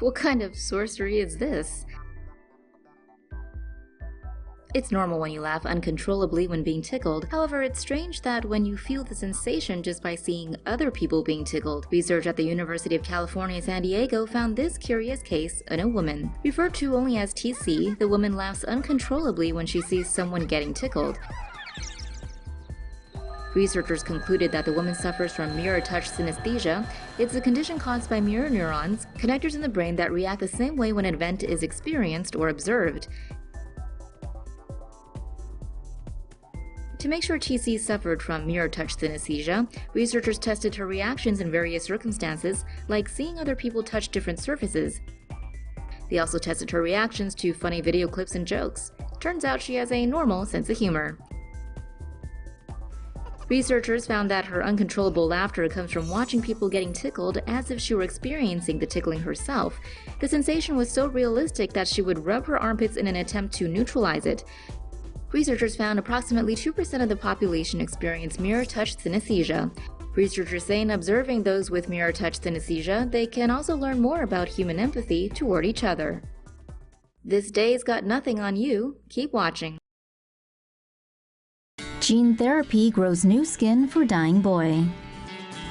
What kind of sorcery is this? It's normal when you laugh uncontrollably when being tickled. However, it's strange that when you feel the sensation just by seeing other people being tickled. Research at the University of California, San Diego found this curious case in a woman. Referred to only as TC, the woman laughs uncontrollably when she sees someone getting tickled. Researchers concluded that the woman suffers from mirror touch synesthesia. It's a condition caused by mirror neurons, connectors in the brain that react the same way when an event is experienced or observed. To make sure TC suffered from mirror touch synesthesia, researchers tested her reactions in various circumstances, like seeing other people touch different surfaces. They also tested her reactions to funny video clips and jokes. Turns out she has a normal sense of humor. Researchers found that her uncontrollable laughter comes from watching people getting tickled as if she were experiencing the tickling herself. The sensation was so realistic that she would rub her armpits in an attempt to neutralize it. Researchers found approximately 2% of the population experience mirror touch synesthesia. Researchers say in observing those with mirror touch synesthesia, they can also learn more about human empathy toward each other. This day's got nothing on you. Keep watching. Gene therapy grows new skin for dying boy.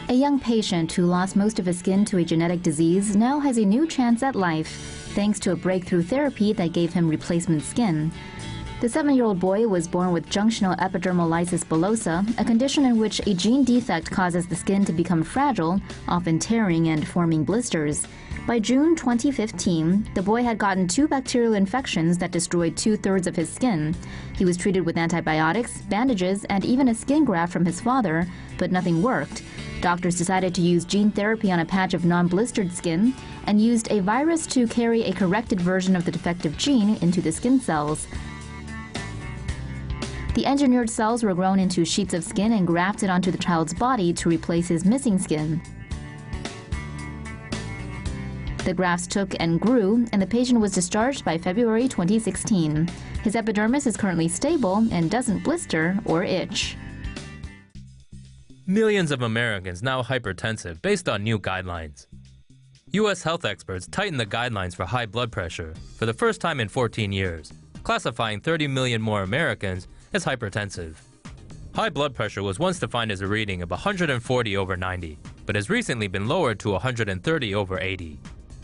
A young patient who lost most of his skin to a genetic disease now has a new chance at life, thanks to a breakthrough therapy that gave him replacement skin. The 7-year-old boy was born with junctional epidermal lysis bullosa, a condition in which a gene defect causes the skin to become fragile, often tearing and forming blisters. By June 2015, the boy had gotten 2 bacterial infections that destroyed 2/3 of his skin. He was treated with antibiotics, bandages, and even a skin graft from his father, but nothing worked. Doctors decided to use gene therapy on a patch of non-blistered skin and used a virus to carry a corrected version of the defective gene into the skin cells. The engineered cells were grown into sheets of skin and grafted onto the child's body to replace his missing skin. The grafts took and grew, and the patient was discharged by February 2016. His epidermis is currently stable and doesn't blister or itch. Millions of Americans now hypertensive based on new guidelines. U.S. health experts tightened the guidelines for high blood pressure for the first time in 14 years, classifying 30 million more Americans as hypertensive. High blood pressure was once defined as a reading of 140/90, but has recently been lowered to 130/80.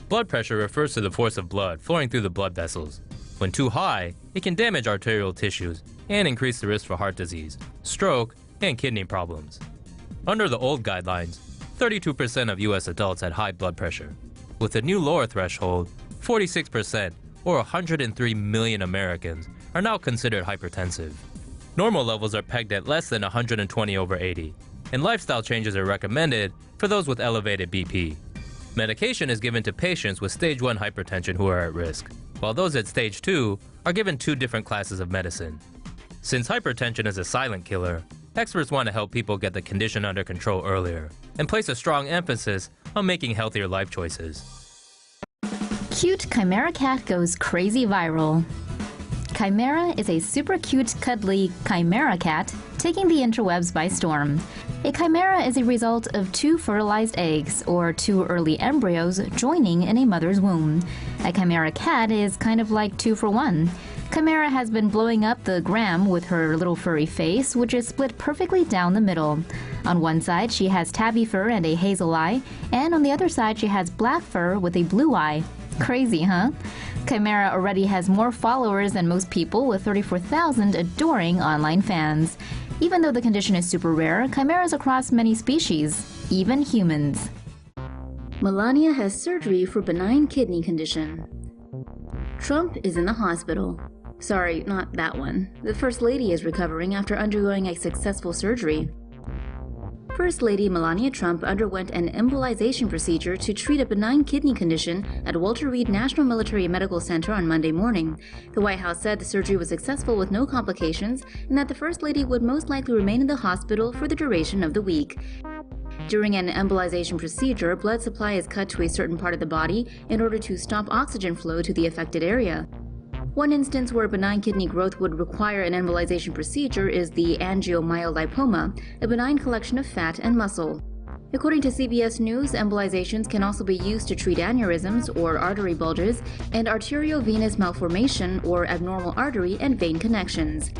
Blood pressure refers to the force of blood flowing through the blood vessels. When too high, it can damage arterial tissues and increase the risk for heart disease, stroke, and kidney problems. Under the old guidelines, 32% of U.S. adults had high blood pressure. With the new lower threshold, 46%, or 103 million Americans, are now considered hypertensive. Normal levels are pegged at less than 120/80, and lifestyle changes are recommended for those with elevated BP. Medication is given to patients with stage 1 hypertension who are at risk, while those at stage 2 are given 2 different classes of medicine. Since hypertension is a silent killer, experts want to help people get the condition under control earlier and place a strong emphasis on making healthier life choices. Cute chimera cat goes crazy viral. Chimera is a super cute, cuddly chimera cat taking the interwebs by storm. A chimera is a result of 2 fertilized eggs, or 2 early embryos, joining in a mother's womb. A chimera cat is kind of like 2 for 1. Chimera has been blowing up the gram with her little furry face, which is split perfectly down the middle. On one side, she has tabby fur and a hazel eye, and on the other side, she has black fur with a blue eye. Crazy, huh? Chimera already has more followers than most people, with 34,000 adoring online fans. Even though the condition is super rare, chimeras across many species, even humans. Melania has surgery for benign kidney condition. Trump is in the hospital. Sorry, not that one. The First Lady is recovering after undergoing a successful surgery. First Lady Melania Trump underwent an embolization procedure to treat a benign kidney condition at Walter Reed National Military Medical Center on Monday morning. The White House said the surgery was successful with no complications and that the First Lady would most likely remain in the hospital for the duration of the week. During an embolization procedure, blood supply is cut to a certain part of the body in order to stop oxygen flow to the affected area. One instance where benign kidney growth would require an embolization procedure is the angiomyolipoma, a benign collection of fat and muscle. According to CBS News, embolizations can also be used to treat aneurysms or artery bulges and arteriovenous malformation or abnormal artery and vein connections.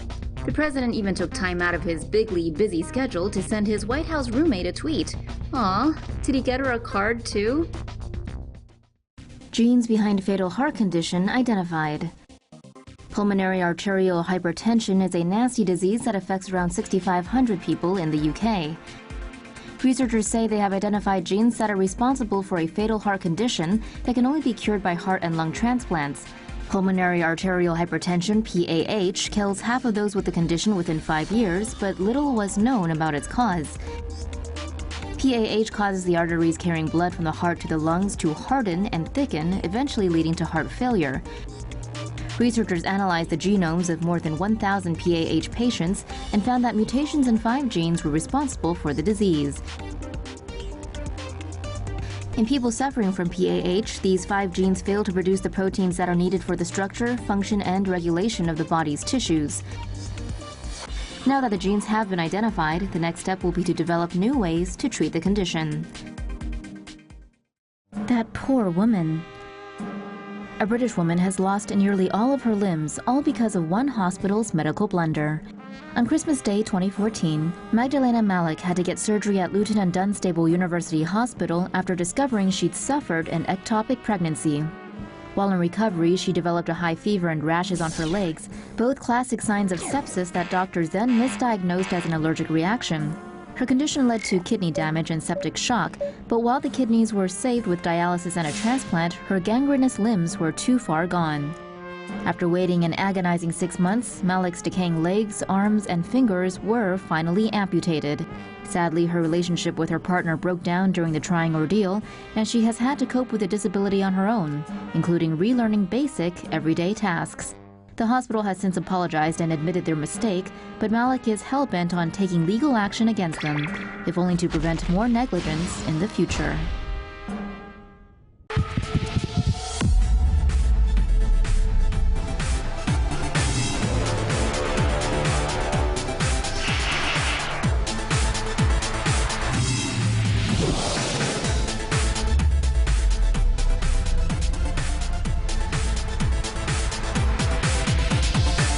The president even took time out of his bigly busy schedule to send his White House roommate a tweet. Aw, did he get her a card too? Genes behind fatal heart condition identified. Pulmonary arterial hypertension is a nasty disease that affects around 6,500 people in the UK. Researchers say they have identified genes that are responsible for a fatal heart condition that can only be cured by heart and lung transplants. Pulmonary arterial hypertension, PAH, kills half of those with the condition within 5 years, but little was known about its cause. PAH causes the arteries carrying blood from the heart to the lungs to harden and thicken, eventually leading to heart failure. Researchers analyzed the genomes of more than 1,000 PAH patients and found that mutations in 5 genes were responsible for the disease. In people suffering from PAH, these 5 genes fail to produce the proteins that are needed for the structure, function, and regulation of the body's tissues. Now that the genes have been identified, the next step will be to develop new ways to treat the condition. That poor woman. A British woman has lost nearly all of her limbs, all because of one hospital's medical blunder. On Christmas Day 2014, Magdalena Malik had to get surgery at Luton and Dunstable University Hospital after discovering she'd suffered an ectopic pregnancy. While in recovery, she developed a high fever and rashes on her legs, both classic signs of sepsis that doctors then misdiagnosed as an allergic reaction. Her condition led to kidney damage and septic shock, but while the kidneys were saved with dialysis and a transplant, her gangrenous limbs were too far gone. After waiting an agonizing 6 months, Malik's decaying legs, arms, and fingers were finally amputated. Sadly, her relationship with her partner broke down during the trying ordeal, and she has had to cope with the disability on her own, including relearning basic, everyday tasks. The hospital has since apologized and admitted their mistake, but Malik is hell-bent on taking legal action against them, if only to prevent more negligence in the future.